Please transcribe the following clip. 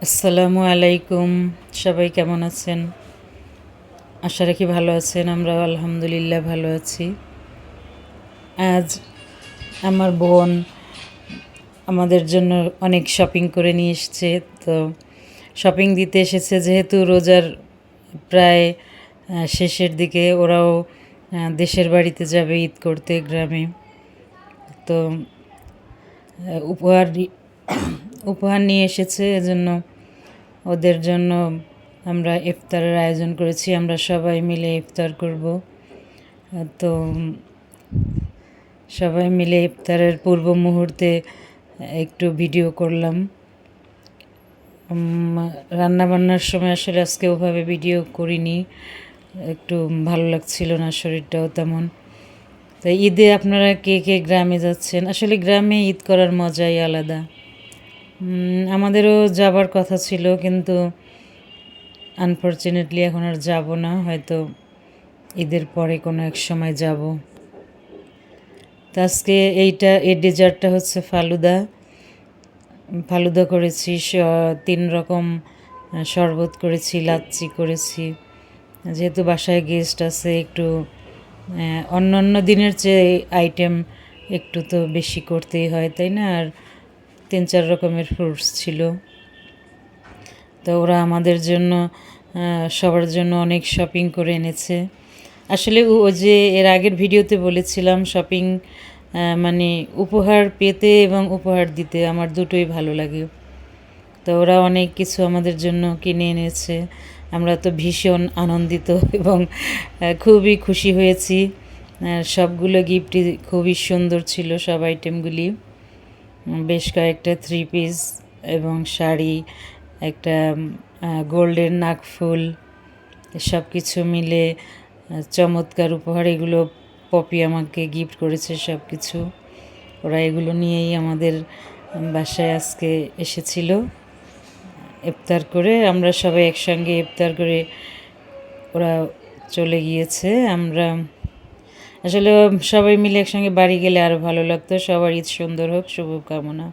আসসালামু আলাইকুম। সবাই কেমন আছেন? আশা রাখি ভালো আছেন। আমরাও আলহামদুলিল্লাহ ভালো আছি। আজ আমার বোন আমাদের জন্য অনেক শপিং করে নিয়ে এসছে। তো শপিং দিতে এসেছে যেহেতু রোজার প্রায় শেষের দিকে, ওরাও দেশের বাড়িতে যাবে ঈদ করতে গ্রামে। তো উপহার নিয়ে এসেছে, এজন্য ওদের জন্য আমরা ইফতারের আয়োজন করেছি। আমরা সবাই মিলে ইফতার করব। তো সবাই মিলে ইফতারের পূর্ব মুহূর্তে একটু ভিডিও করলাম। রান্নাবান্নার সময় আসলে আজকে ওভাবে ভিডিও করিনি, একটু ভালো লাগছিল না, শরীরটাও তেমন। তাই ঈদে আপনারা কে কে গ্রামে যাচ্ছেন? আসলে গ্রামে ঈদ করার মজাই আলাদা। আমাদেরও যাবার কথা ছিল, কিন্তু আনফর্চুনেটলি এখন আর যাব না, হয়তো ঈদের পরে কোনো এক সময় যাব। তো আজকে এই ডেজার্টটা হচ্ছে ফালুদা করেছি, 3 রকম শরবত করেছি, লাচ্ছি করেছি। যেহেতু বাসায় গেস্ট আছে, একটু অন্য অন্য দিনের চেয়ে আইটেম একটু তো বেশি করতেই হয়, তাই না? আর 3-4 রকমের ফ্রুটস ছিল। তো ওরা আমাদের জন্য সবার জন্য অনেক শপিং করে এনেছে। আসলে ও যে এর আগের ভিডিওতে বলেছিলাম, শপিং মানে উপহার পেতে এবং উপহার দিতে আমার দুটোই ভালো লাগে। তো ওরা অনেক কিছু আমাদের জন্য কিনে এনেছে। আমরা তো ভীষণ আনন্দিত এবং খুবই খুশি হয়েছি। সবগুলো গিফটই খুবই সুন্দর ছিল, সব আইটেমগুলি। বেশ কয়েকটা 3 পিস এবং শাড়ি, একটা গোল্ডেন নাকফুল, সব কিছু মিলে চমৎকার উপহার। এগুলো পপি আমাকে গিফট করেছে সব কিছু। ওরা এগুলো নিয়েই আমাদের বাসায় আজকে এসেছিল ইফতার করে। আমরা সবাই একসঙ্গে ইফতার করে ওরা চলে গিয়েছে। আমরা আসলে সবাই মিলে একসঙ্গে বাড়ি গেলে আরও ভালো লাগতো। সবার ঈদ সুন্দর হোক, শুভকামনা।